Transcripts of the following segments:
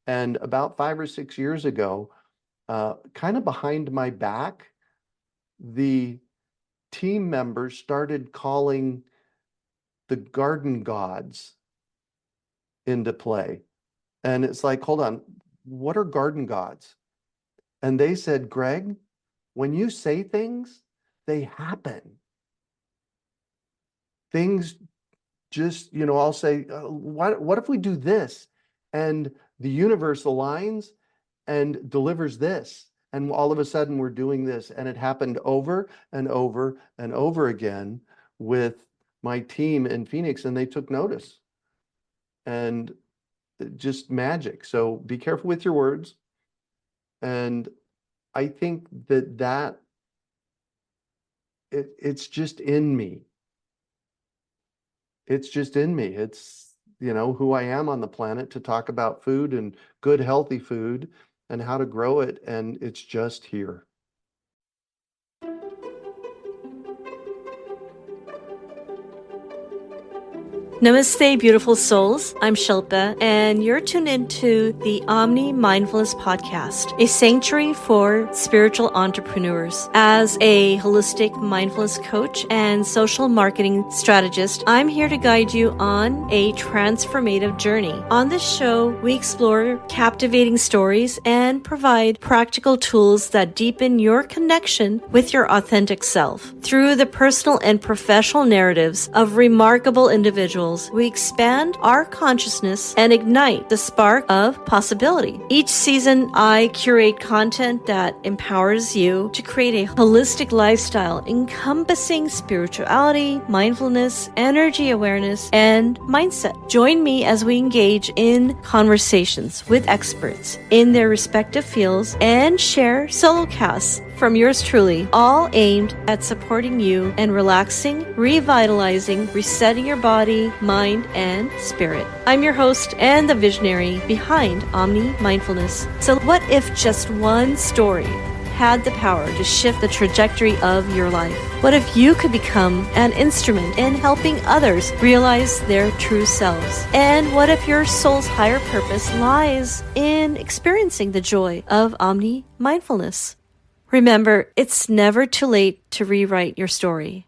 And about 5 or 6 years ago, kind of behind my back, the team members started calling the garden gods into play. And it's like, hold on, what are garden gods? And they said, Greg, when you say things, they happen. Things just, I'll say, what if we do this? And the universe aligns and delivers this. And all of a sudden we're doing this. And it happened over and over and over again with my team in Phoenix, and they took notice. And just magic. So be careful with your words. And I think it's just in me. It's just in me. It's, who I am on the planet to talk about food and good, healthy food and how to grow it. And it's just here. Namaste, beautiful souls. I'm Shilpa, and you're tuned into the Omni Mindfulness Podcast, a sanctuary for spiritual entrepreneurs. As a holistic mindfulness coach and social marketing strategist, I'm here to guide you on a transformative journey. On this show, we explore captivating stories and provide practical tools that deepen your connection with your authentic self. Through the personal and professional narratives of remarkable individuals, we expand our consciousness and ignite the spark of possibility. Each season, I curate content that empowers you to create a holistic lifestyle encompassing spirituality, mindfulness, energy awareness, and mindset. Join me as we engage in conversations with experts in their respective fields and share solo casts from yours truly, all aimed at supporting you and relaxing, revitalizing, resetting your body, mind, and spirit. I'm your host and the visionary behind Omni Mindfulness. So what if just one story had the power to shift the trajectory of your life? What if you could become an instrument in helping others realize their true selves? And what if your soul's higher purpose lies in experiencing the joy of Omni Mindfulness? Remember, it's never too late to rewrite your story.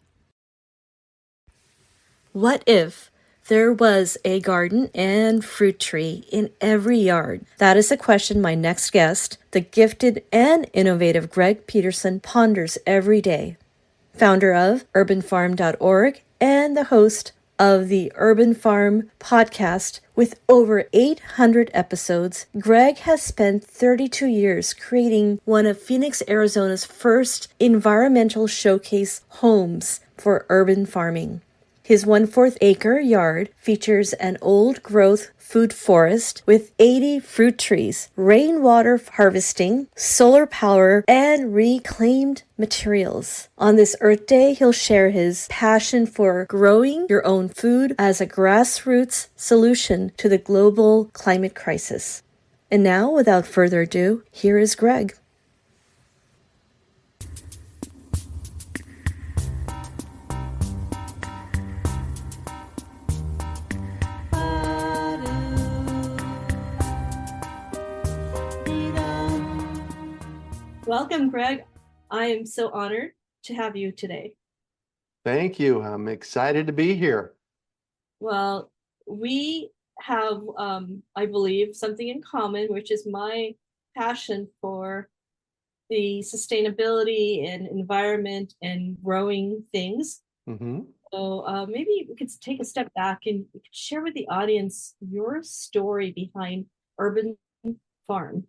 What if there was a garden and fruit tree in every yard? That is a question my next guest, the gifted and innovative Greg Peterson, ponders every day. Founder of urbanfarm.org and the host of the Urban Farm podcast with over 800 episodes, Greg has spent 32 years creating one of Phoenix, Arizona's first environmental showcase homes for urban farming. His 1/4 acre yard features an old-growth food forest with 80 fruit trees, rainwater harvesting, solar power, and reclaimed materials. On this Earth Day, he'll share his passion for growing your own food as a grassroots solution to the global climate crisis. And now, without further ado, here is Greg. Welcome, Greg. I am so honored to have you today. Thank you. I'm excited to be here. Well, we have, I believe, something in common, which is my passion for the sustainability and environment and growing things. Mm-hmm. So maybe we could take a step back and we could share with the audience your story behind Urban Farm.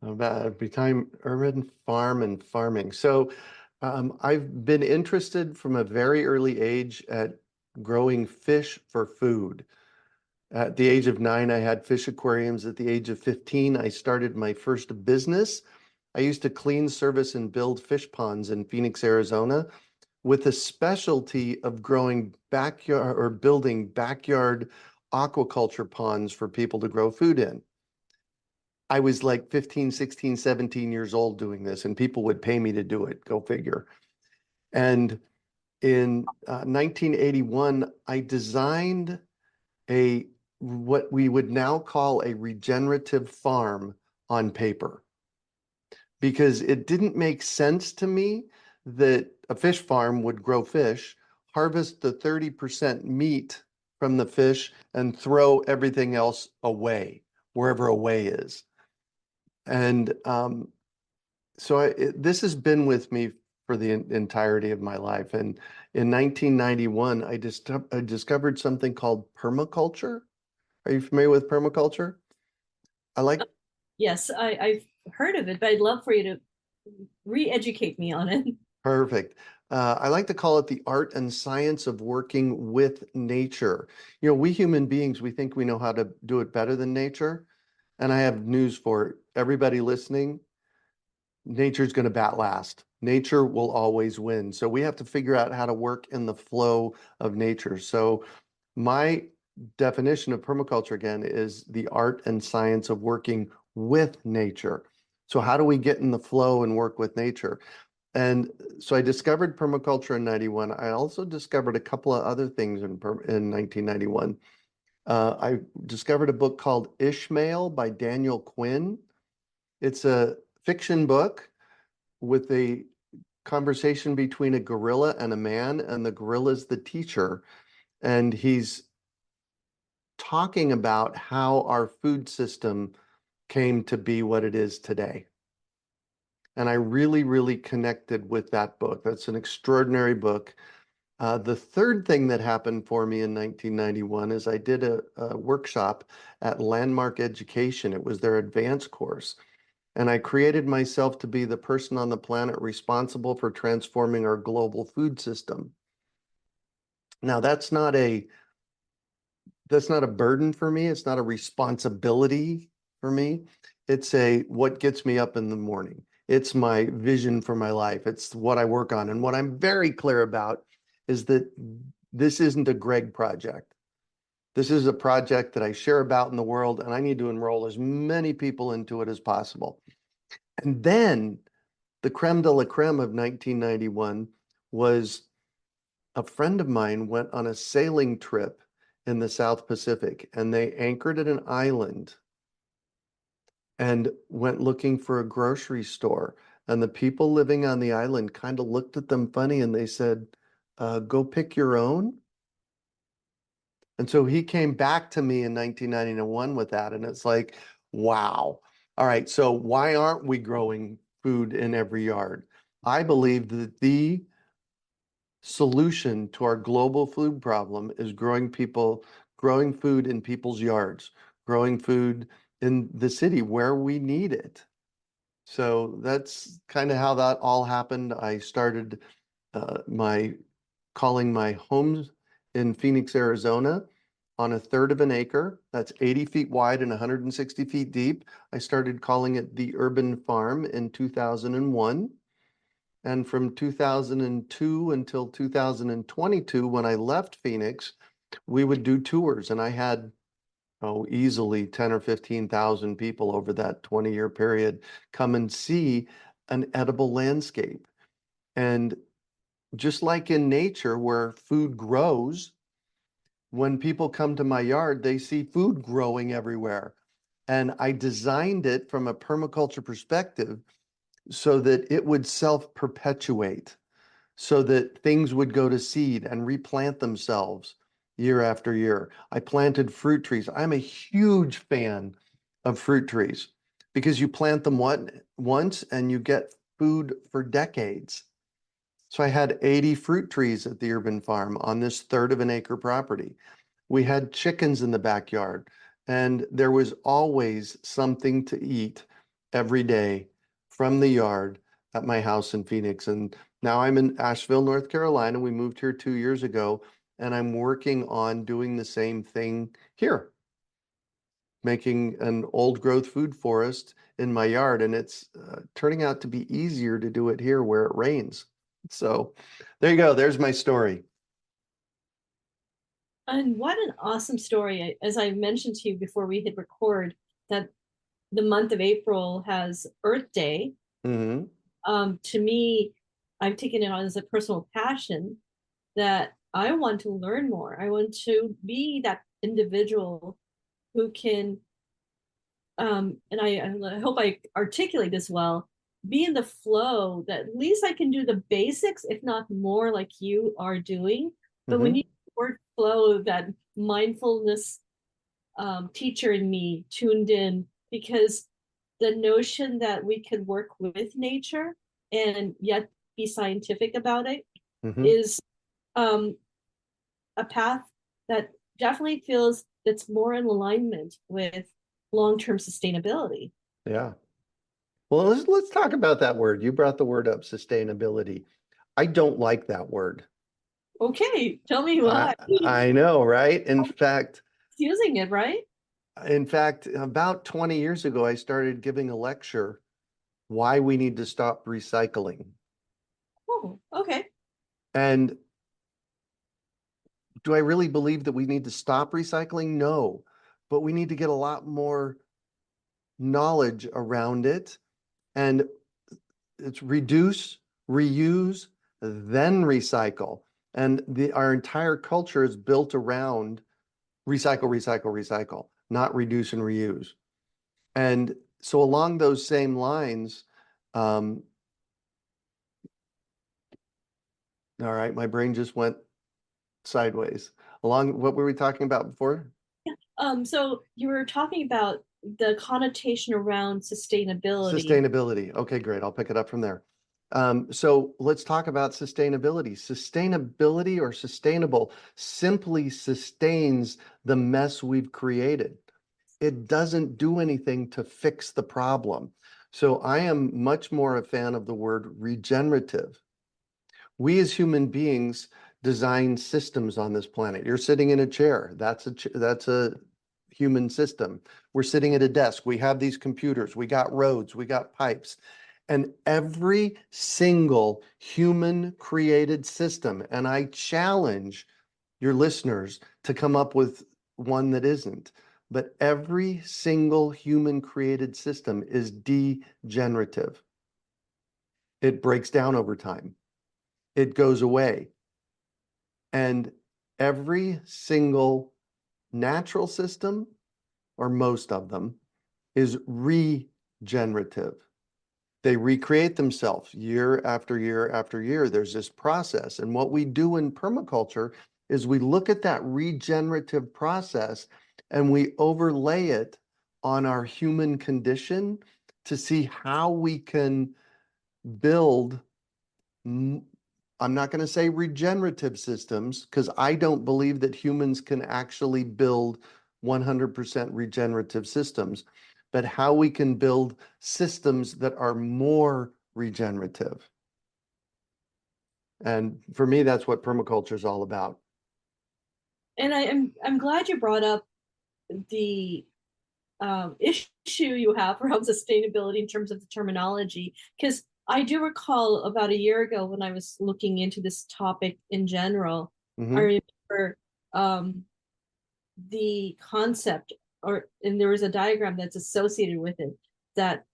About become urban farm and farming. So I've been interested from a very early age at growing fish for food. At the age of 9, I had fish aquariums. At the age of 15, I started my first business. I used to clean, service, and build fish ponds in Phoenix, Arizona, with a specialty of growing backyard or building backyard aquaculture ponds for people to grow food in. I was like 15, 16, 17 years old doing this, and people would pay me to do it. Go figure. And in 1981, I designed a what we would now call a regenerative farm on paper, because it didn't make sense to me that a fish farm would grow fish, harvest the 30% meat from the fish, and throw everything else away, wherever away is. And so this has been with me for the entirety of my life. And in 1991, I discovered something called permaculture. Are you familiar with permaculture? I like Yes, I've heard of it, but I'd love for you to re-educate me on it. Perfect. I like to call it the art and science of working with nature. You know, we human beings, we think we know how to do it better than nature. And I have news for everybody listening. Nature's going to bat last. Nature will always win. So we have to figure out how to work in the flow of nature. So my definition of permaculture again is the art and science of working with nature. So how do we get in the flow and work with nature? And so I discovered permaculture in 91. I also discovered a couple of other things in 1991. I discovered a book called Ishmael by Daniel Quinn. It's a fiction book with a conversation between a gorilla and a man, and the gorilla is the teacher. And he's talking about how our food system came to be what it is today. And I really, really connected with that book. That's an extraordinary book. The third thing that happened for me in 1991 is I did a workshop at Landmark Education. It was their advanced course. And I created myself to be the person on the planet responsible for transforming our global food system. Now, that's not a burden for me. It's not a responsibility for me. It's what gets me up in the morning. It's my vision for my life. It's what I work on. And what I'm very clear about is that this isn't a Greg project. This is a project that I share about in the world, and I need to enroll as many people into it as possible. And then the creme de la creme of 1991 was a friend of mine went on a sailing trip in the South Pacific, and they anchored at an island and went looking for a grocery store. And the people living on the island kind of looked at them funny and they said, go pick your own. And so he came back to me in 1991 with that. And it's like, wow. All right. So why aren't we growing food in every yard? I believe that the solution to our global food problem is growing food in people's yards, growing food in the city where we need it. So that's kind of how that all happened. I started my calling my homes in Phoenix, Arizona on a third of an acre. That's 80 feet wide and 160 feet deep. I started calling it the Urban Farm in 2001. And from 2002 until 2022, when I left Phoenix, we would do tours, and I had, easily 10 or 15,000 people over that 20-year period come and see an edible landscape. And just like in nature, where food grows, when people come to my yard, they see food growing everywhere. And I designed it from a permaculture perspective so that it would self-perpetuate, so that things would go to seed and replant themselves year after year. I planted fruit trees. I'm a huge fan of fruit trees because you plant them once and you get food for decades. So I had 80 fruit trees at the urban farm on this third of an acre property. We had chickens in the backyard, and there was always something to eat every day from the yard at my house in Phoenix. And now I'm in Asheville, North Carolina. We moved here 2 years ago, and I'm working on doing the same thing here, making an old growth food forest in my yard. And it's turning out to be easier to do it here where it rains. So there you go. There's my story. And what an awesome story. As I mentioned to you before we hit record, that the month of April has Earth Day. Hmm. To me, I've taken it on as a personal passion that I want to learn more. I want to be that individual who can, and I hope I articulate this well, be in the flow that at least I can do the basics, if not more, like you are doing. But when Hmm. you word flow, that mindfulness teacher in me tuned in, because the notion that we could work with nature and yet be scientific about it Hmm. is um, a path that definitely feels that's more in alignment with long-term sustainability. Yeah. Well, let's talk about that word. You brought the word up, sustainability. I don't like that word. Okay, tell me I why. I know, right? Using it, right? In fact, about 20 years ago, I started giving a lecture why we need to stop recycling. Oh, okay. And do I really believe that we need to stop recycling? No, but we need to get a lot more knowledge around it. And it's reduce, reuse, then recycle. And our entire culture is built around recycle, recycle, recycle, not reduce and reuse. And so along those same lines, um, all right, my brain just went sideways. Along, what were we talking about before? So you were talking about the connotation around sustainability. Sustainability. Okay, great. I'll pick it up from there. So let's talk about sustainability. Sustainability or sustainable simply sustains the mess we've created. It doesn't do anything to fix the problem. So I am much more a fan of the word regenerative. We as human beings design systems on this planet. You're sitting in a chair. That's a human system. We're sitting at a desk. We have these computers. We got roads. We got pipes. And every single human created system, and I challenge your listeners to come up with one that isn't, but every single human created system is degenerative. It breaks down over time. It goes away. And every single natural system, or most of them, is regenerative. They recreate themselves year after year after year. There's this process. And what we do in permaculture is we look at that regenerative process and we overlay it on our human condition to see how we can build I'm not going to say regenerative systems because I don't believe that humans can actually build 100% regenerative systems, but how we can build systems that are more regenerative. And for me, that's what permaculture is all about. And I'm glad you brought up the issue you have around sustainability in terms of the terminology, because I do recall about a year ago when I was looking into this topic in general, Hmm. I remember the concept, or and there was a diagram that's associated with it, that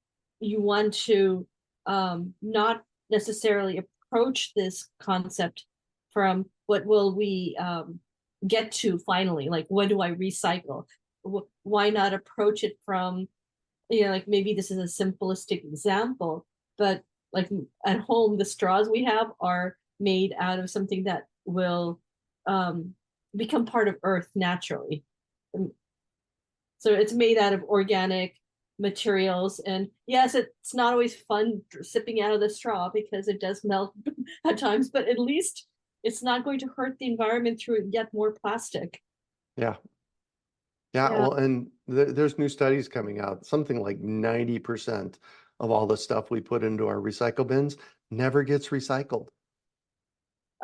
you want to not necessarily approach this concept from what will we get to finally, like what do I recycle. Why not approach it from, like maybe this is a simplistic example, but like at home the straws we have are made out of something that will um, become part of earth naturally. So it's made out of organic materials. And yes, it's not always fun sipping out of the straw because it does melt at times, but at least it's not going to hurt the environment through yet more plastic. Yeah. Yeah. Yeah. Well, and there's new studies coming out. Something like 90% of all the stuff we put into our recycle bins never gets recycled.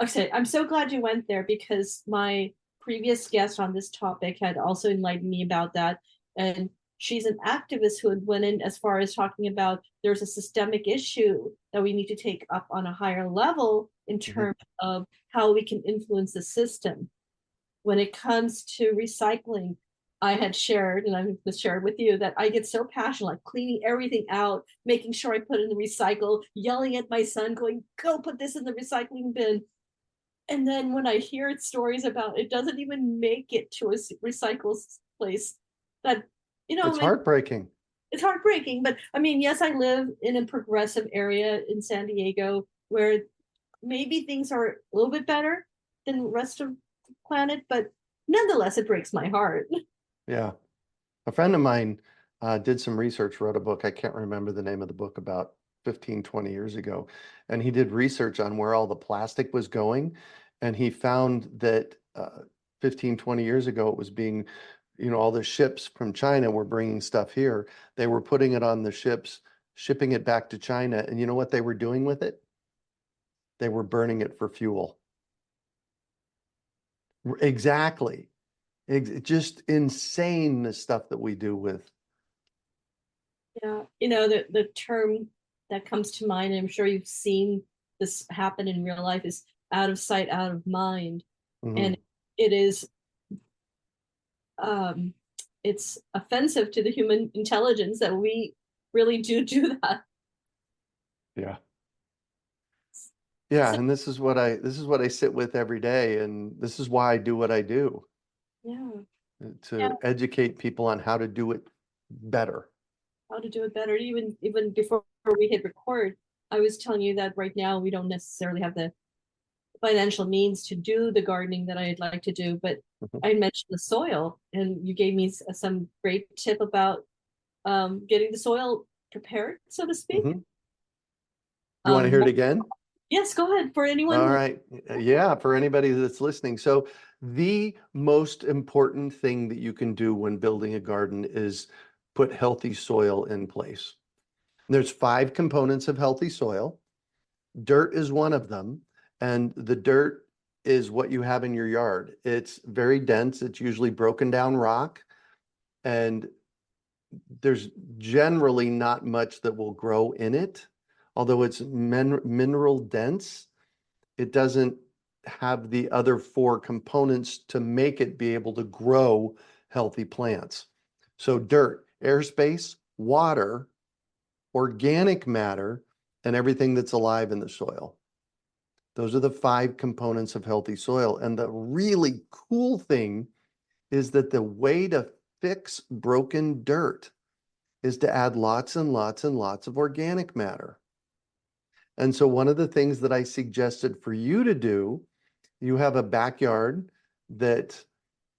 Okay, I'm so glad you went there because my previous guest on this topic had also enlightened me about that. And she's an activist who had went in as far as talking about there's a systemic issue that we need to take up on a higher level in Mhm. terms of how we can influence the system. When it comes to recycling, I had shared, and I shared with you, that I get so passionate, like cleaning everything out, making sure I put in the recycle, yelling at my son, going, go put this in the recycling bin. And then when I hear stories about it doesn't even make it to a recycle place, But, It's heartbreaking. it's heartbreaking. But I mean, yes, I live in a progressive area in San Diego where maybe things are a little bit better than the rest of the planet, but nonetheless, it breaks my heart. Yeah. A friend of mine did some research, wrote a book. I can't remember the name of the book, about 15, 20 years ago. And he did research on where all the plastic was going. And he found that 15, 20 years ago, it was being, all the ships from China were bringing stuff here. They were putting it on the ships, shipping it back to China. And you know what they were doing with it? They were burning it for fuel. Exactly. Just insane, the stuff that we do with. Yeah, the term that comes to mind, and I'm sure you've seen this happen in real life, is out of sight, out of mind. Mhm. And it is um it's offensive to the human intelligence that we really do that. Yeah. Yeah, So and this is what I sit with every day, and this is why I do what I do, yeah, yeah, to educate people on how to do it better. how to do it better. Even before we hit record, I was telling you that right now we don't necessarily have the financial means to do the gardening that I'd like to do, but Mhm. I mentioned the soil, and you gave me some great tip about getting the soil prepared, so to speak. Mhm. You want to Um, hear it again? yes, go ahead for anyone All who. right. Yeah, for anybody that's listening. So the most important thing that you can do when building a garden is put healthy soil in place. There's 5 components of healthy soil. Dirt is one of them, and the dirt is what you have in your yard. It's very dense. It's usually broken down rock, and there's generally not much that will grow in it. Although it's mineral dense, it doesn't have the other 4 components to make it be able to grow healthy plants. So dirt, airspace, water, organic matter, and everything that's alive in the soil. Those are the 5 components of healthy soil. And the really cool thing is that the way to fix broken dirt is to add lots and lots and lots of organic matter. And so one of the things that I suggested for you to do, you have a backyard that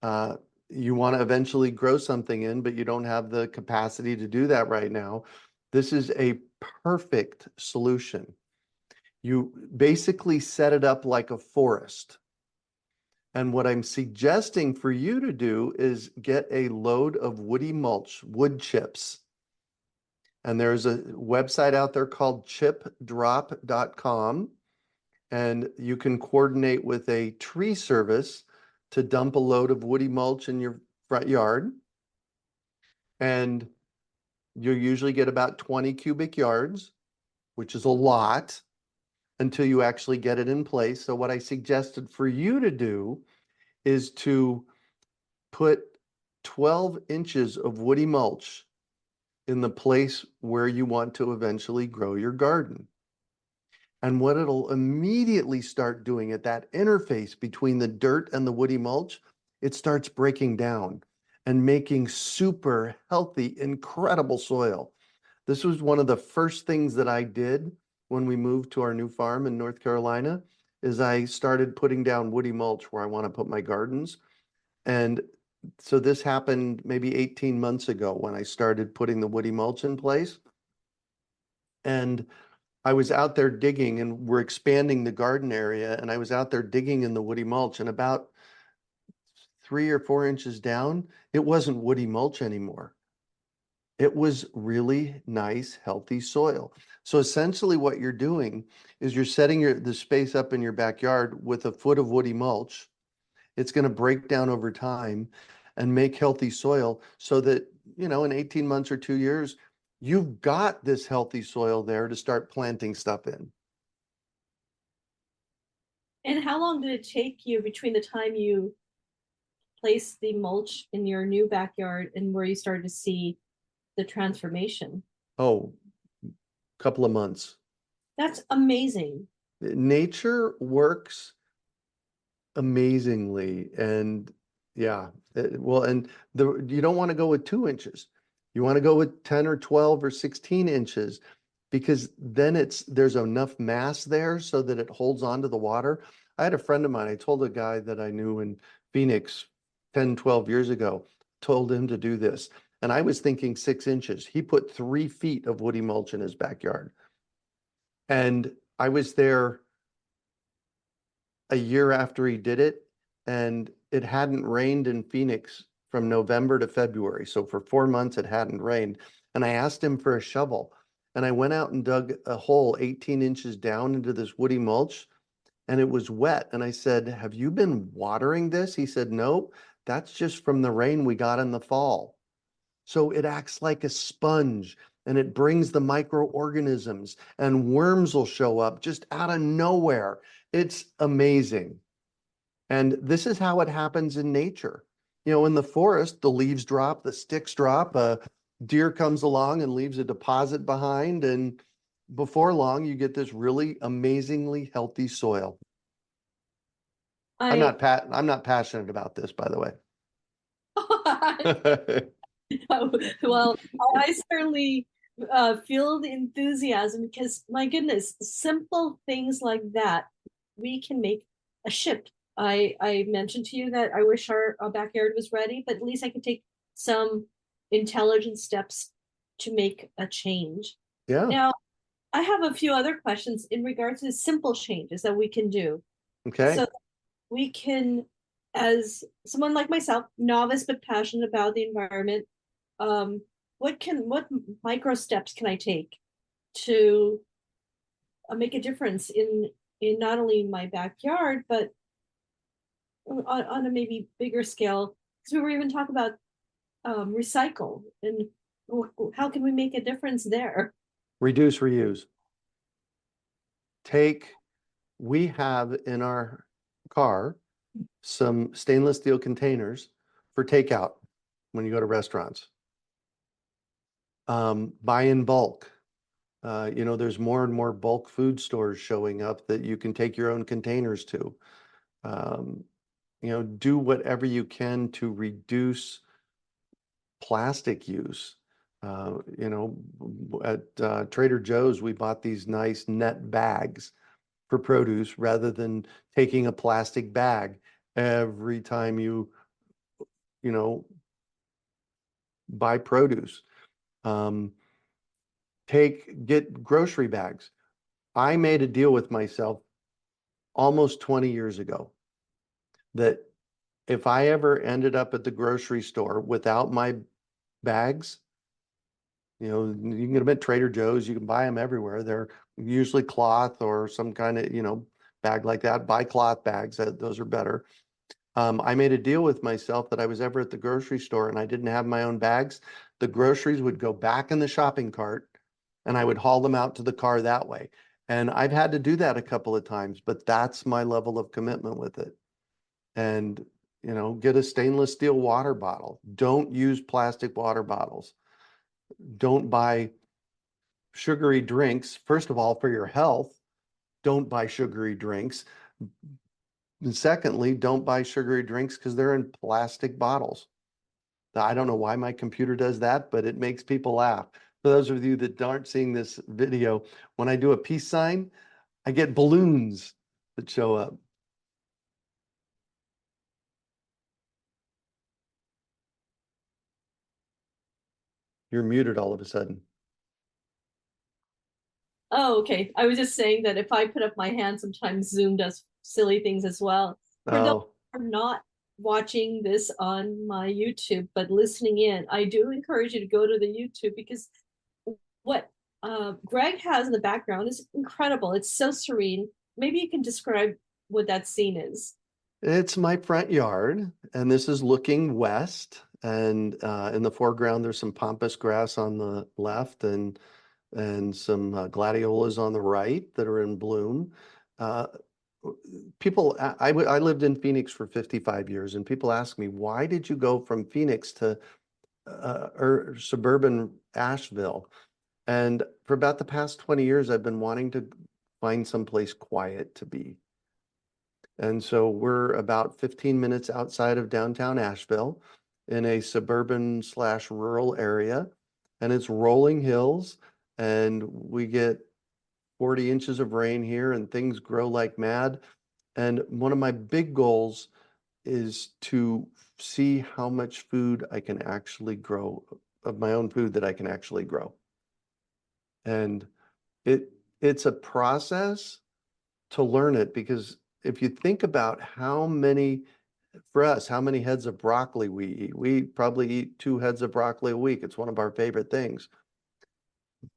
uh, you want to eventually grow something in, but you don't have the capacity to do that right now. This is a perfect solution. You basically set it up like a forest. And what I'm suggesting for you to do is get a load of woody mulch, wood chips. And there's a website out there called chipdrop.com. And you can coordinate with a tree service to dump a load of woody mulch in your front yard. And you usually get about 20 cubic yards, which is a lot, until you actually get it in place. So what I suggested for you to do is to put 12 inches of woody mulch in the place where you want to eventually grow your garden. And what it'll immediately start doing at that interface between the dirt and the woody mulch, it starts breaking down and making super healthy, incredible soil. This was one of the first things that I did when we moved to our new farm in North Carolina, is I started putting down woody mulch where I want to put my gardens. And so this happened maybe 18 months ago when I started putting the woody mulch in place. And I was out there digging, and we're expanding the garden area, and I was out there digging in the woody mulch, and about 3 or 4 inches down, it wasn't woody mulch anymore. It was really nice, healthy soil. So essentially what you're doing is you're setting the space up in your backyard with a foot of woody mulch. It's going to break down over time and make healthy soil so that, in 18 months or 2 years, you've got this healthy soil there to start planting stuff in. And how long did it take you between the time you placed the mulch in your new backyard and where you started to see the transformation? Oh, couple of months. That's amazing. Nature works amazingly, and Yeah. Well, and you don't want to go with 2 inches. You want to go with 10 or 12 or 16 inches because then there's enough mass there so that it holds on to the water. I had a friend of mine, I told a guy that I knew in Phoenix 10, 12 years ago, told him to do this. And I was thinking 6 inches. He put 3 feet of woody mulch in his backyard. And I was there a year after he did it, and it hadn't rained in Phoenix from November to February. So for 4 months, it hadn't rained. And I asked him for a shovel. And I went out and dug a hole 18 inches down into this woody mulch, and it was wet. And I said, "Have you been watering this?" He said, "No, that's just from the rain we got in the fall." So it acts like a sponge and it brings the microorganisms, and worms will show up just out of nowhere. It's amazing. And this is how it happens in nature. In the forest, the leaves drop, the sticks drop, a deer comes along and leaves a deposit behind. And before long, you get this really amazingly healthy soil. I I'm not passionate about this, by the way. well, I certainly feel the enthusiasm because my goodness, simple things like that, we can make a ship. I mentioned to you that I wish our backyard was ready, but at least I can take some intelligent steps to make a change. Yeah. Now, I have a few other questions in regards to simple changes that we can do. Okay. So we can, as someone like myself, novice but passionate about the environment, what micro steps can I take to make a difference in not only my backyard but on a maybe bigger scale? Because we were even talking about recycle and how can we make a difference there? Reduce, reuse. We have in our car some stainless steel containers for takeout when you go to restaurants. Buy in bulk. There's more and more bulk food stores showing up that you can take your own containers to. Um, do whatever you can to reduce plastic use. At Trader Joe's, we bought these nice net bags for produce rather than taking a plastic bag every time you know, buy produce. Um, get grocery bags. I made a deal with myself almost 20 years ago that if I ever ended up at the grocery store without my bags, you can get them at Trader Joe's, you can buy them everywhere. They're usually cloth or some kind of, bag like that. Buy cloth bags, those are better. I made a deal with myself that I was ever at the grocery store and I didn't have my own bags. The groceries would go back in the shopping cart and I would haul them out to the car that way. And I've had to do that a couple of times, but that's my level of commitment with it. And, get a stainless steel water bottle. Don't use plastic water bottles. Don't buy sugary drinks. First of all, for your health, don't buy sugary drinks. And secondly, don't buy sugary drinks because they're in plastic bottles. I don't know why my computer does that, but it makes people laugh. For those of you that aren't seeing this video, when I do a peace sign, I get balloons that show up. You're muted all of a sudden. Oh, okay. I was just saying that if I put up my hand, sometimes Zoom does silly things as well. For those Oh, who are not watching this on my YouTube, but listening in, I do encourage you to go to the YouTube because what Greg has in the background is incredible. It's so serene. Maybe you can describe what that scene is. it's my front yard, and this is looking west. And in the foreground, there's some pampas grass on the left, and some gladiolas on the right that are in bloom. Uh, I lived in Phoenix for 55 years, and people ask me, why did you go from Phoenix to or suburban Asheville? And for about the past 20 years, I've been wanting to find someplace quiet to be. And so we're about 15 minutes outside of downtown Asheville in a suburban slash rural area. And it's rolling hills, and we get 40 inches of rain here, and things grow like mad. And one of my big goals is to see how much food I can actually grow, of my own food that I can actually grow. And it's a process to learn it, because if you think about how many, for us, how many heads of broccoli we eat, we probably eat 2 heads of broccoli a week. It's one of our favorite things.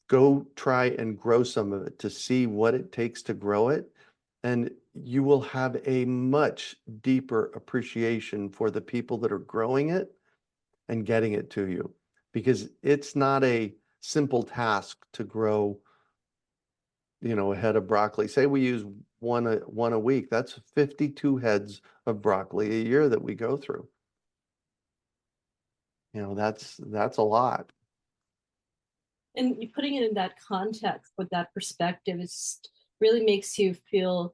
Go try and grow some of it to see what it takes to grow it. And you will have a much deeper appreciation for the people that are growing it and getting it to you, because it's not a simple task to grow, a head of broccoli. Say we use one a week, that's 52 heads of broccoli a year that we go through. That's a lot. And putting it in that context with that perspective is really makes you feel,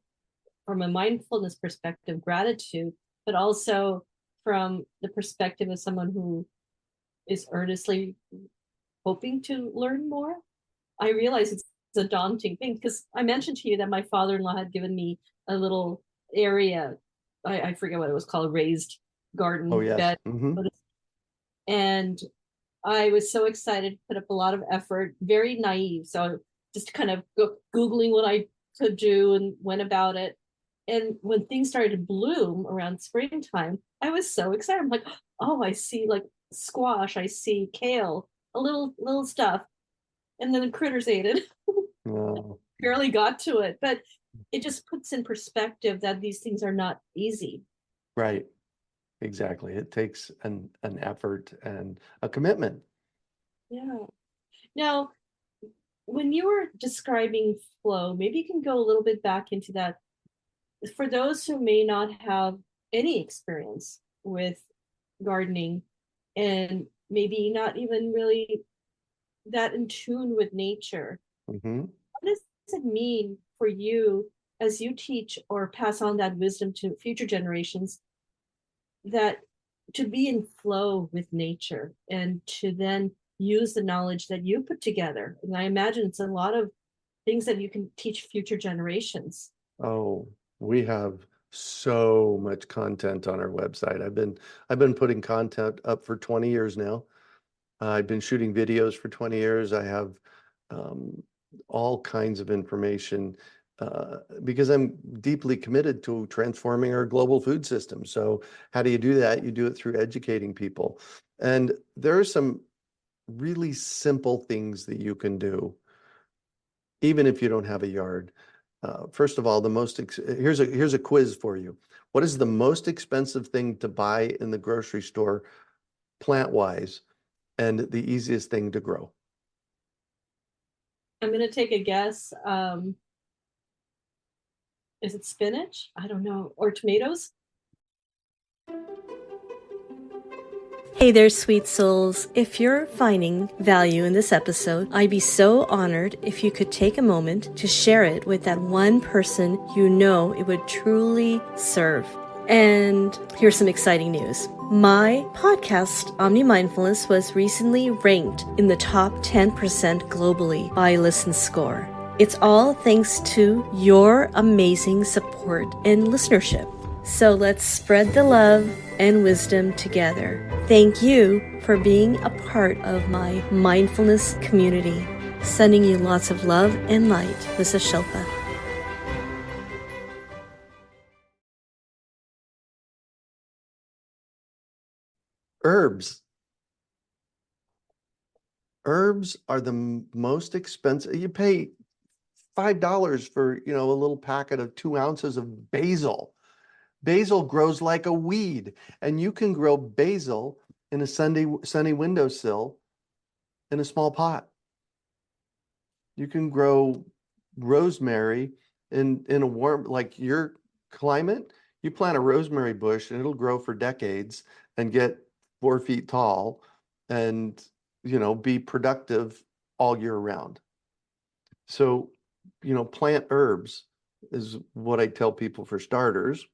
from a mindfulness perspective, gratitude, but also from the perspective of someone who is earnestly hoping to learn more. I realize it's a daunting thing, because I mentioned to you that my father-in-law had given me a little area. I forget what it was called, raised Oh, garden yes. bed. And I was so excited, put up a lot of effort, very naive. So just kind of Googling what I could do and went about it. And when things started to bloom around springtime, I was so excited. I'm like, oh, I see like squash, I see kale, a little stuff. And then the critters ate it. Oh, Barely got to it. But it just puts in perspective that these things are not easy. right. Exactly. It takes an effort and a commitment. Yeah. Now, when you were describing flow, maybe you can go a little bit back into that. For those who may not have any experience with gardening, and maybe not even really that in tune with nature, Hmm. what does it mean for you, as you teach or pass on that wisdom to future generations, that to be in flow with nature and to then use the knowledge that you put together? And I imagine it's a lot of things that you can teach future generations. Oh, we have so much content on our website. I've been putting content up for 20 years now. I've been shooting videos for 20 years. I have um, all kinds of information because I'm deeply committed to transforming our global food system. So how do you do that? You do it through educating people. And there are some really simple things that you can do, even if you don't have a yard. First of all, here's a quiz for you. What is the most expensive thing to buy in the grocery store, plant-wise, and the easiest thing to grow? I'm going to take a guess. Is it spinach? I don't know. Or tomatoes? Hey there, sweet souls. If you're finding value in this episode, I'd be so honored if you could take a moment to share it with that one person you know it would truly serve. And here's some exciting news. My podcast, Omni Mindfulness, was recently ranked in the top 10% globally by Listen Score. It's all thanks to your amazing support and listenership. So let's spread the love and wisdom together. Thank you for being a part of my mindfulness community. Sending you lots of love and light. This is Shilpa. Herbs. Herbs are the most expensive. You pay $5 for, a little packet of 2 ounces of basil. Basil grows like a weed, and you can grow basil in a sunny windowsill in a small pot. You can grow rosemary in a warm, like your climate. You plant a rosemary bush and it'll grow for decades and get 4 feet tall and, be productive all year round. So, plant herbs is what I tell people for starters.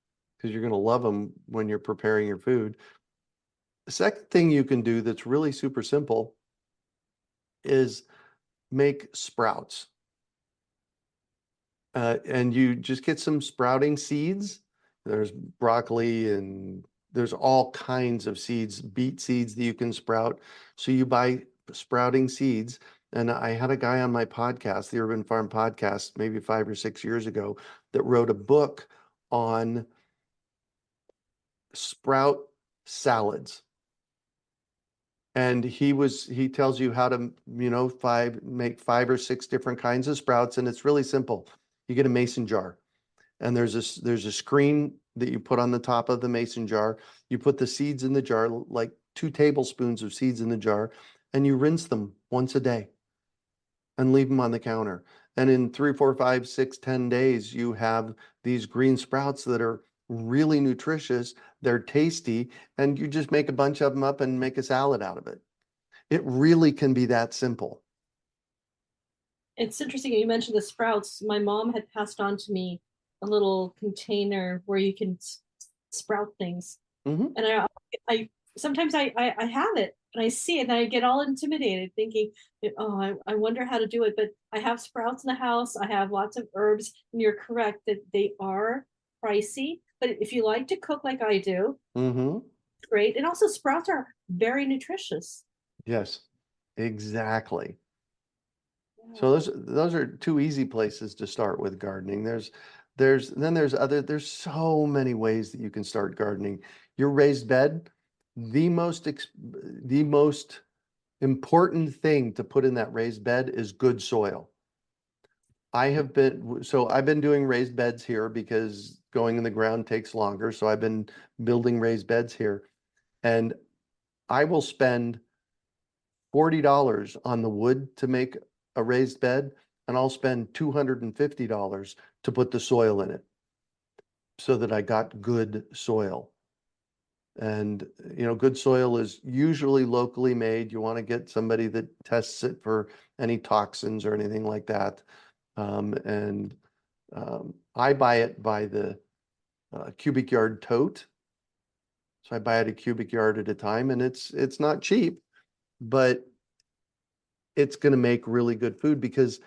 because you're going to love them when you're preparing your food. The second thing you can do that's really super simple is make sprouts. And you just get some sprouting seeds. There's broccoli and there's all kinds of seeds, beet seeds that you can sprout. So you buy sprouting seeds. And I had a guy on my podcast, the Urban Farm Podcast, maybe 5 or 6 years ago, that wrote a book on sprout salads. And he tells you how to, make 5 or 6 different kinds of sprouts. And it's really simple. You get a mason jar, and there's a screen that you put on the top of the mason jar. You put the seeds in the jar, like 2 tablespoons of seeds in the jar, and you rinse them once a day and leave them on the counter. And in 3, 4, 5, 6, 10 days, you have these green sprouts that are really nutritious. They're tasty, and you just make a bunch of them up and make a salad out of it. It really can be that simple. It's interesting you mentioned the sprouts. My mom had passed on to me a little container where you can sprout things. Mhm. And I sometimes I have it and I see it and I get all intimidated thinking, oh, I wonder how to do it. But I have sprouts in the house. I have lots of herbs, and you're correct that they are pricey. But if you like to cook like I do, Mhm. great. And also sprouts are very nutritious. Yes, exactly. Yeah. So those are 2 easy places to start with gardening. There's so many ways that you can start gardening. Your raised bed, the most important thing to put in that raised bed is good soil. I've been doing raised beds here because going in the ground takes longer. So I've been building raised beds here, and I will spend $40 on the wood to make a raised bed, and I'll spend $250 to put the soil in it so that I got good soil. And, good soil is usually locally made. You want to get somebody that tests it for any toxins or anything like that. And I buy it by the cubic yard tote. So I buy it a cubic yard at a time, and it's not cheap, but it's going to make really good food because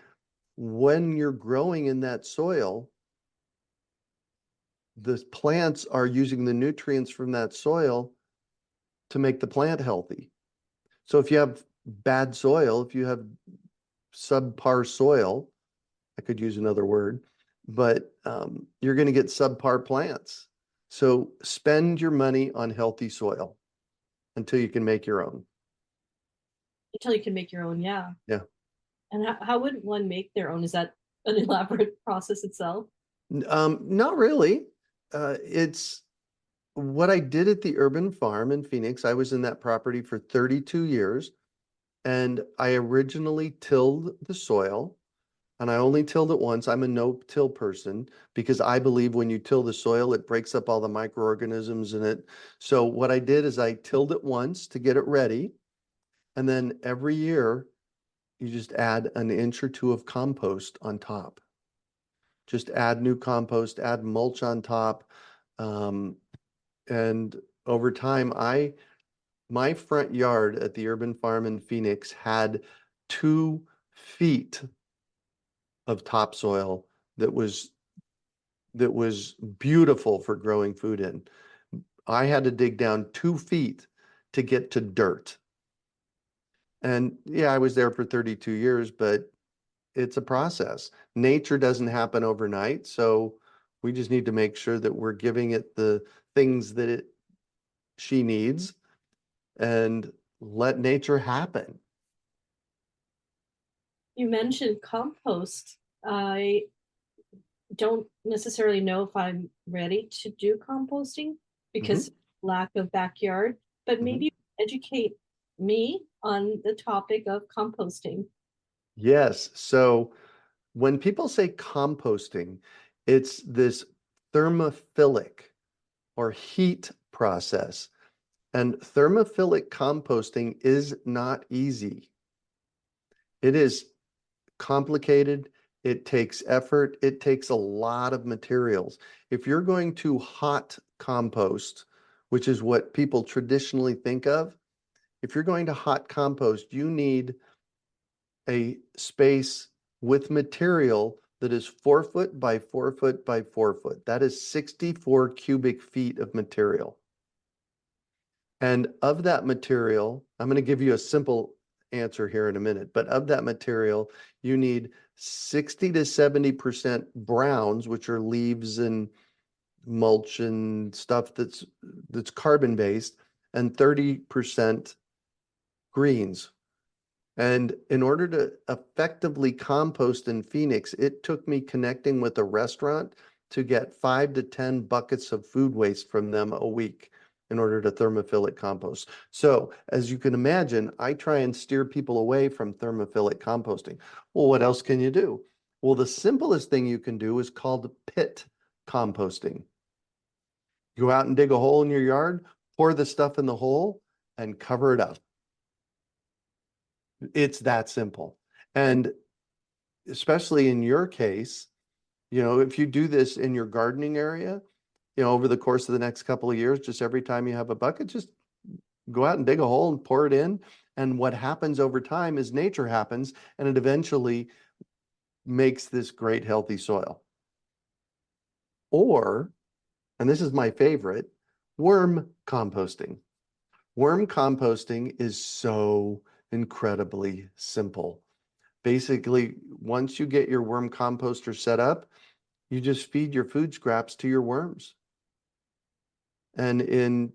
when you're growing in that soil, the plants are using the nutrients from that soil to make the plant healthy. So if you have bad soil, if you have subpar soil, I could use another word, but you're going to get subpar plants. So spend your money on healthy soil until you can make your own. Until you can make your own, yeah. Yeah. And how would one make their own? Is that an elaborate process itself? Not really. It's what I did at the urban farm in Phoenix. I was in that property for 32 years, and I originally tilled the soil, and I only tilled it once. I'm a no-till person because I believe when you till the soil, it breaks up all the microorganisms in it. So what I did is I tilled it once to get it ready, and then every year you just add an inch or two of compost on top. Just add new compost, add mulch on top. Um, and over time, my front yard at the urban farm in Phoenix had 2 feet of topsoil that was beautiful for growing food in. I had to dig down 2 feet to get to dirt. And yeah, I was there for 32 years, but it's a process. Nature doesn't happen overnight, so we just need to make sure that we're giving it the things that she needs and let nature happen. You mentioned compost. I don't necessarily know if I'm ready to do composting because Mhm, lack of backyard, but mhm. maybe educate me on the topic of composting. Yes. So when people say composting, it's this thermophilic or heat process. And thermophilic composting is not easy. It is complicated It takes effort. It takes a lot of materials. If you're going to hot compost, which is what people traditionally think of, if you're going to hot compost, you need a space with material that is 4 foot by 4 foot by 4 foot. That is 64 cubic feet of material. And of that material, I'm going to give you a simple answer here in a minute, but of that material, you need 60 to 70% browns, which are leaves and mulch and stuff that's carbon based, and 30% greens. And in order to effectively compost in Phoenix, it took me connecting with a restaurant to get 5 to 10 buckets of food waste from them a week in order to thermophilic compost. So as you can imagine, I try and steer people away from thermophilic composting. Well, what else can you do? Well, the simplest thing you can do is called pit composting. Go out and dig a hole in your yard, pour the stuff in the hole, and cover it up. It's that simple. And especially in your case, if you do this in your gardening area, over the course of the next couple of years, just every time you have a bucket, just go out and dig a hole and pour it in. And what happens over time is nature happens, and it eventually makes this great healthy soil. Or, and this is my favorite, worm composting. Worm composting is so incredibly simple. Basically, once you get your worm composter set up, you just feed your food scraps to your worms. And in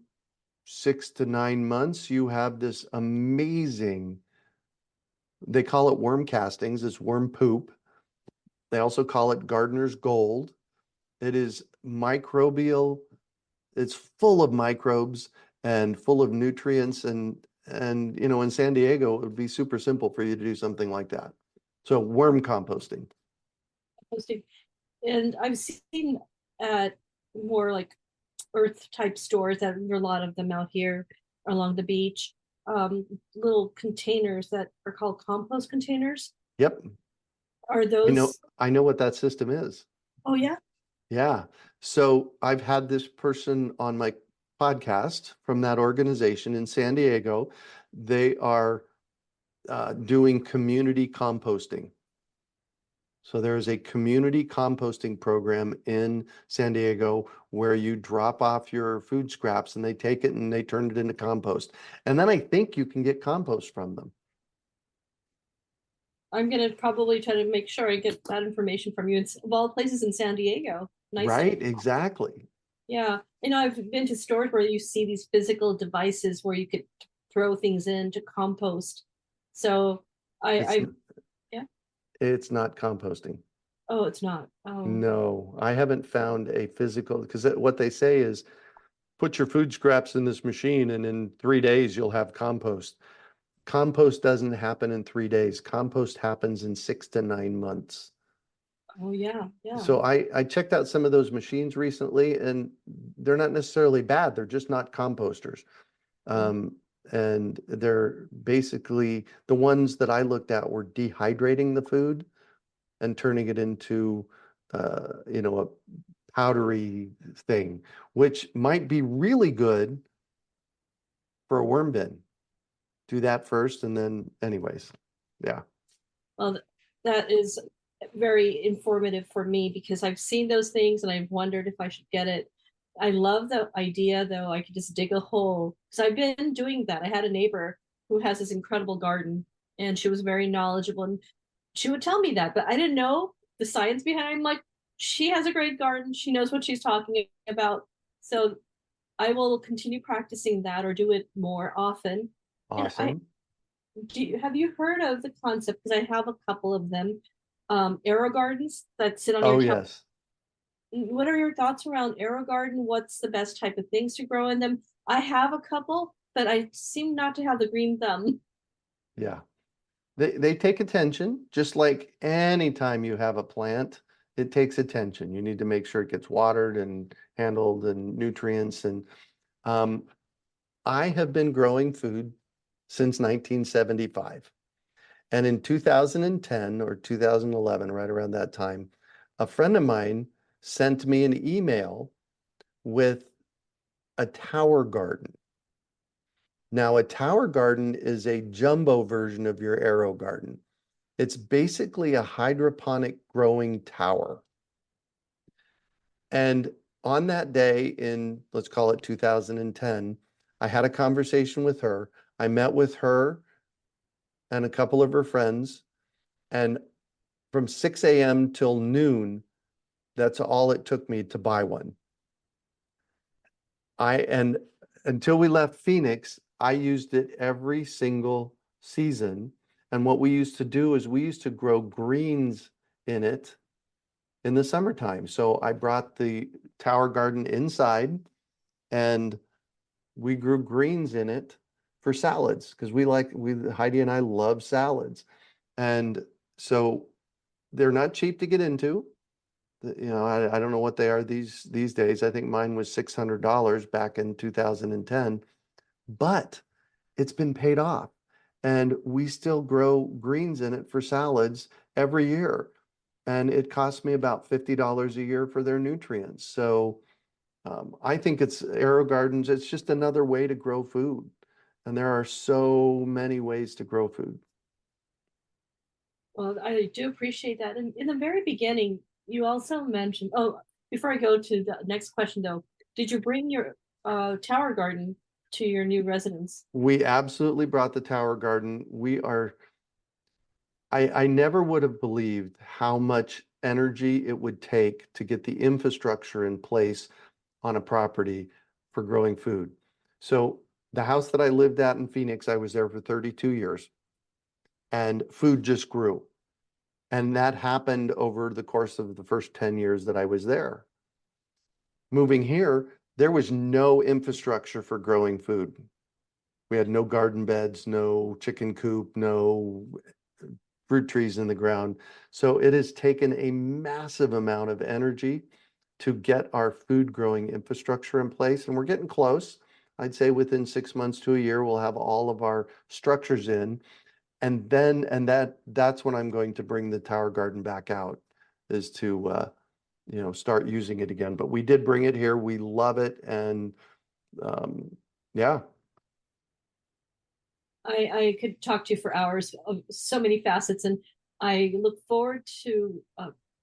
6 to 9 months, you have this amazing, they call it worm castings, it's worm poop. They also call it gardener's gold. It is microbial, it's full of microbes and full of nutrients. And in San Diego, it would be super simple for you to do something like that. So worm composting. Posting. And I've seen at more like earth type stores, that there are a lot of them out here along the beach, little containers that are called compost containers. Yep. Are I know, those? I know what that system is. Oh yeah. Yeah. So I've had this person on my podcast from that organization in San Diego. They are doing community composting. So there is a community composting program in San Diego where you drop off your food scraps and they take it and they turn it into compost. And then I think you can get compost from them. I'm gonna probably try to make sure I get that information from you. It's of all places in San Diego. Nice. Right? Exactly. Yeah. I've been to stores where you see these physical devices where you could throw things in to compost. So It's, I yeah. it's not composting. Oh, it's not. Oh, No, I haven't found a physical, because what they say is put your food scraps in this machine and in 3 days you'll have compost. Compost doesn't happen in 3 days. Compost happens in 6 to 9 months. oh yeah, yeah. So I checked out some of those machines recently and they're not necessarily bad. They're just not composters. Um, and they're basically, the ones that I looked at were dehydrating the food and turning it into, a powdery thing, which might be really good for a worm bin. Do that first and then anyways, yeah. Well, that is very informative for me because I've seen those things and I've wondered if I should get it. I love the idea though, I could just dig a hole because I've been doing that. I had a neighbor who has this incredible garden and she was very knowledgeable and she would tell me that, but I didn't know the science behind it. I'm like, she has a great garden. She knows what she's talking about. So I will continue practicing that or do it more often. And Awesome. have you heard of the concept? Because I have a couple of them, arrow gardens that sit on Oh, your couch. yes. What are your thoughts around arrow garden? What's the best type of things to grow in them? I have a couple, but I seem not to have the green thumb. Yeah. They take attention, just like anytime you have a plant, it takes attention. You need to make sure it gets watered and handled and nutrients. And um, I have been growing food since 1975. And in 2010 or 2011, right around that time, a friend of mine sent me an email with a tower garden. Now, a tower garden is a jumbo version of your arrow garden. It's basically a hydroponic growing tower. And on that day in, let's call it 2010, I had a conversation with her. I met with her and a couple of her friends. And from 6 a.m. till noon, that's all it took me to buy one. And until we left Phoenix, I used it every single season. And what we used to do is we used to grow greens in it in the summertime. So I brought the tower garden inside and we grew greens in it for salads because Heidi and I love salads. And so they're not cheap to get into. I don't know what they are these days. I think mine was $600 back in 2010, but it's been paid off. And we still grow greens in it for salads every year. And it costs me about $50 a year for their nutrients. So I think it's Aero Gardens, it's just another way to grow food. And there are so many ways to grow food. Well, I do appreciate that. And in the very beginning, you also mentioned, oh, before I go to the next question though, did you bring your tower garden to your new residence? We absolutely brought the tower garden. I never would have believed how much energy it would take to get the infrastructure in place on a property for growing food. So the house that I lived at in Phoenix, I was there for 32 years and food just grew. And that happened over the course of the first 10 years that I was there. Moving here, there was no infrastructure for growing food. We had no garden beds, no chicken coop, no fruit trees in the ground. So it has taken a massive amount of energy to get our food growing infrastructure in place. And we're getting close. I'd say within 6 months to a year, we'll have all of our structures in. That's when I'm going to bring the tower garden back out, is to start using it again. But we did bring it here. We love it. And yeah. I could talk to you for hours of so many facets, and I look forward to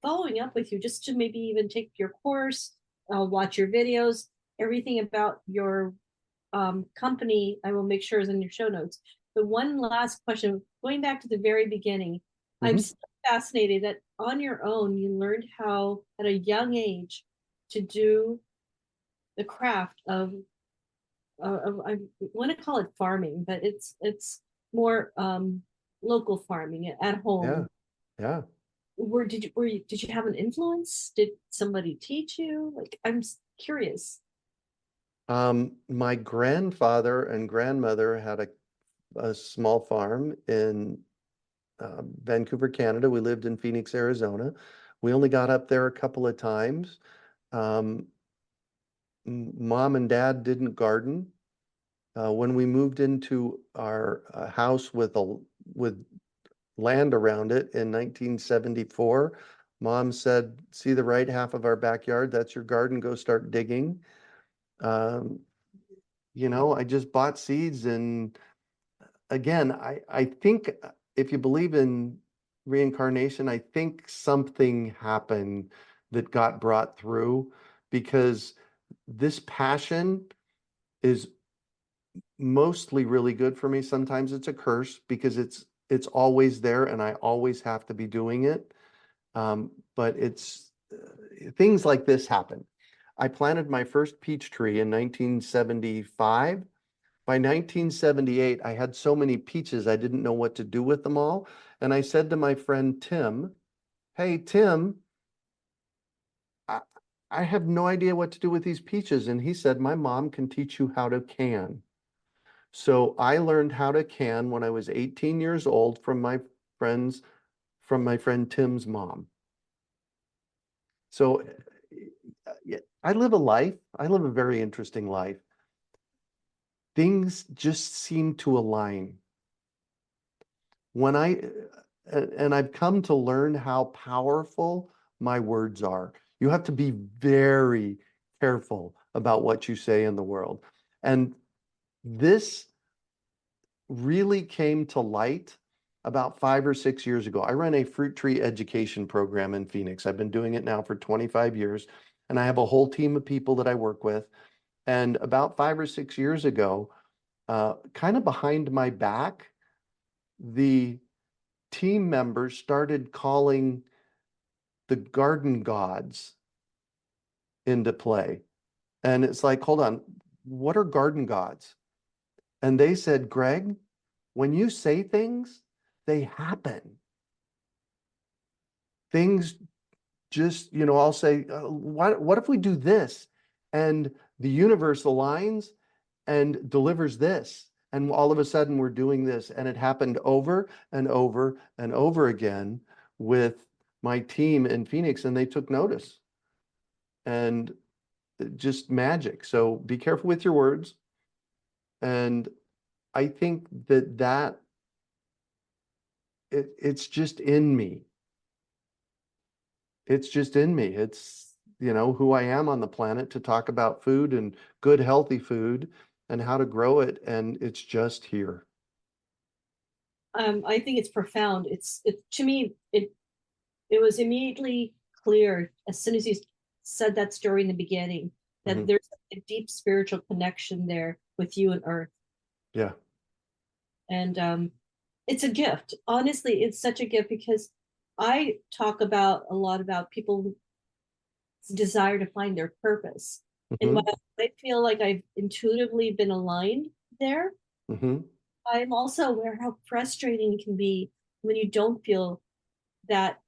following up with you just to maybe even take your course, watch your videos, everything about your company. I will make sure is in your show notes. But one last question, going back to the very beginning, I'm so fascinated that on your own you learned how at a young age to do the craft of I want to call it farming, but it's more local farming at Yeah. home. Yeah. Did you have an influence? Did somebody teach you? Like I'm curious. My grandfather and grandmother had a small farm in Vancouver, Canada. We lived in Phoenix, Arizona. We only got up there a couple of times. Um, Mom and dad didn't garden. When we moved into our house with land around it in 1974, Mom said, "See the right half of our backyard? That's your garden. Go start digging." Um, I just bought seeds. And again, I think if you believe in reincarnation, I think something happened that got brought through, because this passion is mostly really good for me. Sometimes it's a curse because it's always there and I always have to be doing it. But it's things like this happen. I planted my first peach tree in 1975. By 1978, I had so many peaches, I didn't know what to do with them all. And I said to my friend Tim, "Hey, Tim, I, I have no idea what to do with these peaches." And he said, "My mom can teach you how to can." So I learned how to can when I was 18 years old friends, from my friend Tim's mom. So yeah, I live a life. I live a very interesting life. Things just seem to align. when and I've come to learn how powerful my words are. You have to be very careful about what you say in the world. And this really came to light about 5 or 6 years ago. I run a fruit tree education program in Phoenix. I've been doing it now for 25 years, and I have a whole team of people that I work with. And about 5 or 6 years ago, kind of behind my back, the team members started calling the garden gods into play. And it's like, hold on, what are garden gods? And they said, Greg, when you say things, they happen. Things just, I'll say, what if we do this? And the universe aligns and delivers this. And all of a sudden we're doing this. And it happened over and over and over again with my team in Phoenix, and they took notice. And just magic. So be careful with your words. And I think it's just in me. It's just in me. It's, who I am on the planet to talk about food and good, healthy food and how to grow it. And it's just here. I think it's profound. It to me, it was immediately clear as soon as you said that story in the beginning that Mhm. there's a deep spiritual connection there with you and Earth. Yeah. And it's a gift. Honestly, it's such a gift because I talk about a lot about people's desire to find their purpose. And hmm while I feel like I've intuitively been aligned there, hmm I'm also aware how frustrating it can be when you don't feel that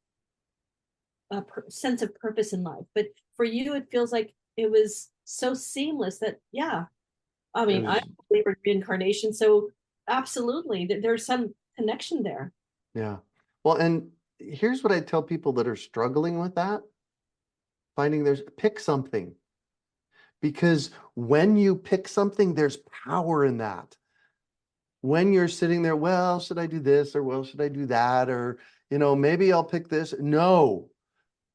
sense of purpose in life. But for you, it feels like it was so seamless that, yeah, I It mean, I was, believe in reincarnation. So absolutely, there's some connection there. yeah. Well, and here's what I tell people that are struggling with that, finding pick something. Because when you pick something, there's power in that. When you're sitting there, well, should I do this or well, should I do that? Or, maybe I'll pick this. No,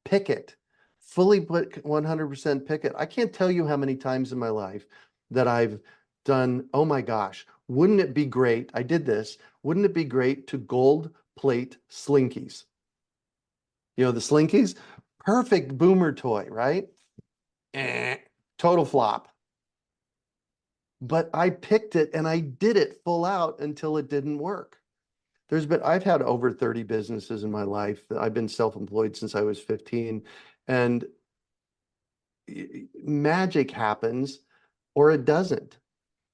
pick it. Fully put 100% pick it. I can't tell you how many times in my life that I've done, oh my gosh, wouldn't it be great? I did this. Wouldn't it be great to gold plate Slinkies? The Slinkies, perfect boomer toy, right? Eh, total flop. But I picked it and I did it full out until it didn't work. I've had over 30 businesses in my life. I've been self-employed since I was 15, and magic happens or it doesn't.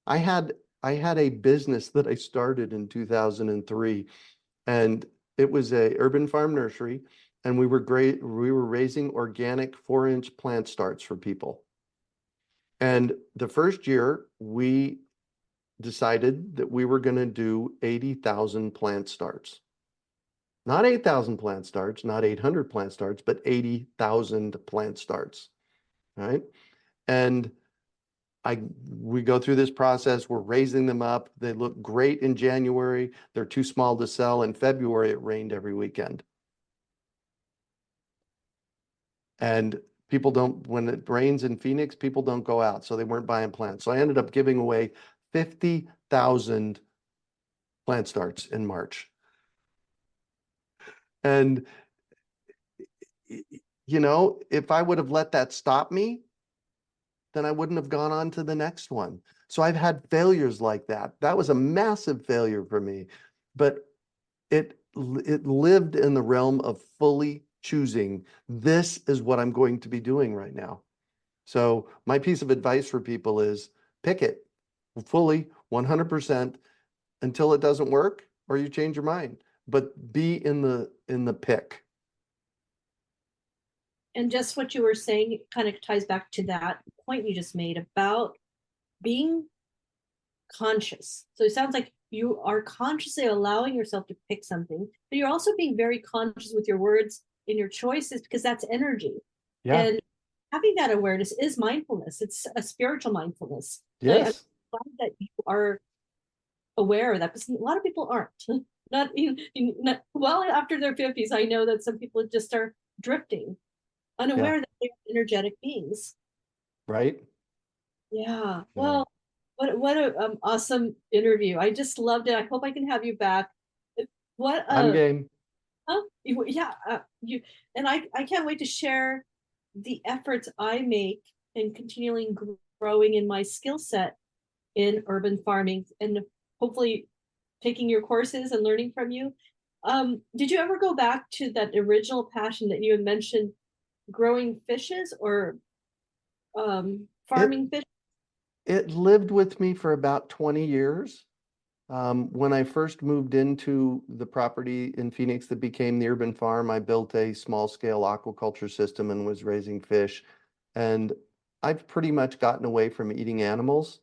I had I had a business that I started in 2003, and it was a urban farm nursery, and we were raising organic 4-inch plant starts for people. And the first year we decided that we were going to do 80,000 plant starts. Not 8,000 plant starts, not 800 plant starts, but 80,000 plant starts, right? And we go through this process, we're raising them up. They look great in January. They're too small to sell. In February, it rained every weekend. And when it rains in Phoenix, people don't go out. So they weren't buying plants. So I ended up giving away 50,000 plant starts in March. And, if I would have let that stop me, then I wouldn't have gone on to the next one. So I've had failures like that. That was a massive failure for me, but it lived in the realm of fully choosing, this is what I'm going to be doing right now. So my piece of advice for people is pick it fully 100% until it doesn't work or you change your mind, but be in the pick. And just what you were saying kind of ties back to that point you just made about being conscious. So it sounds like you are consciously allowing yourself to pick something, but you're also being very conscious with your words and your choices because that's energy. Yeah. And having that awareness is mindfulness. It's a spiritual mindfulness. I'm Yes. glad that you are aware of that because a lot of people aren't. not even not, well after their 50s. I know that some people just are drifting, Yeah, unaware that they're energetic beings. right? Yeah. Yeah. Well, what a awesome interview. I just loved it. I hope I can have you back. What I'm game. huh? Yeah, you and I can't wait to share the efforts I make in continuing growing in my skill set in urban farming and hopefully taking your courses and learning from you. Did you ever go back to that original passion that you had mentioned, growing fishes or It farming fish? it lived with me for about 20 years. When I first moved into the property in Phoenix that became the urban farm, I built a small scale aquaculture system and was raising fish. And I've pretty much gotten away from eating animals.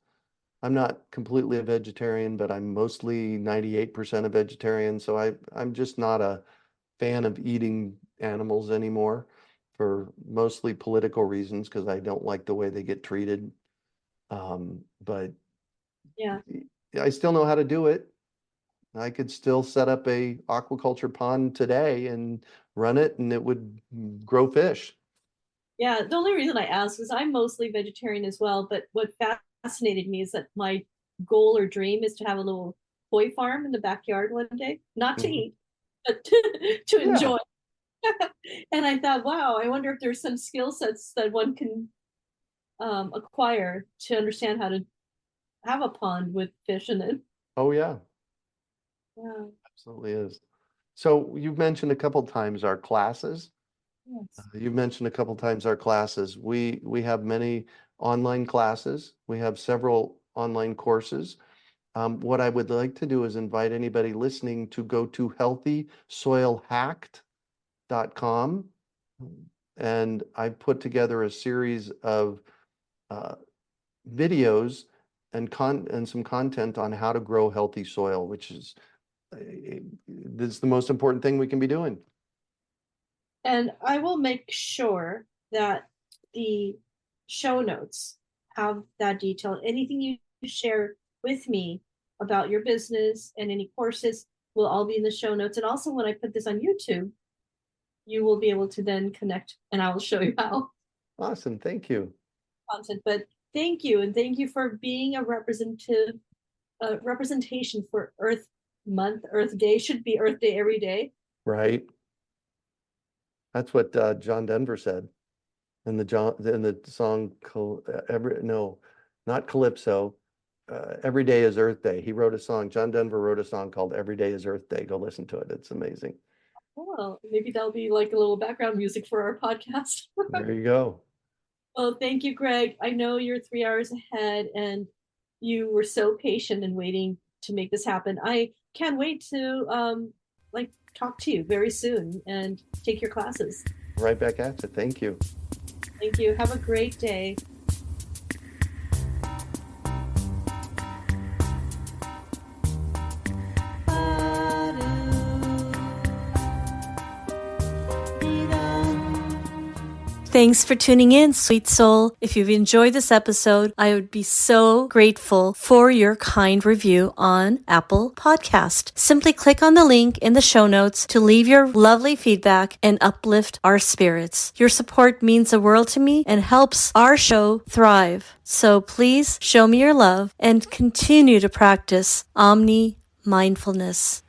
I'm not completely a vegetarian, but I'm mostly 98% a vegetarian. So I'm just not a fan of eating animals anymore for mostly political reasons because I don't like the way they get treated. But Yeah. I still know how to do it. I could still set up a aquaculture pond today and run it and it would grow fish. Yeah, the only reason I ask is I'm mostly vegetarian as well, but what fascinated me is that my goal or dream is to have a little koi farm in the backyard one day, not to Mhm. eat, but to Yeah. enjoy. And I thought, wow, I wonder if there's some skill sets that one can acquire to understand how to have a pond with fish in it. Oh, yeah. Yeah, Absolutely is. So you've mentioned a couple times our classes. yes. You've mentioned a couple times our classes. We have many online classes. We have several online courses. What I would like to do is invite anybody listening to go to healthysoilhacked.com. And I put together a series of uh, videos and some content on how to grow healthy soil, which is this is the most important thing we can be doing. And I will make sure that the show notes have that detail. Anything you share with me about your business and any courses will all be in the show notes. And also, when I put this on YouTube, you will be able to then connect and I will show you how Awesome. Thank you. content. But thank you. And thank you for being a representation for Earth Month. Earth Day should be Earth Day every day. Right. That's what John Denver said in the song every no, not Calypso. Every day is Earth Day. He wrote a song. John Denver wrote a song called Every Day is Earth Day. Go listen to it. It's amazing. Well, maybe that'll be like a little background music for our podcast. There you go. Well, thank you, Greg. I know you're 3 hours ahead and you were so patient and waiting to make this happen. I can't wait to like talk to you very soon and take your classes. Right back at you. Thank you. Thank you. Have a great day. Thanks for tuning in, sweet soul. If you've enjoyed this episode, I would be so grateful for your kind review on Apple Podcast. Simply click on the link in the show notes to leave your lovely feedback and uplift our spirits. Your support means the world to me and helps our show thrive. So please show me your love and continue to practice Omni Mindfulness.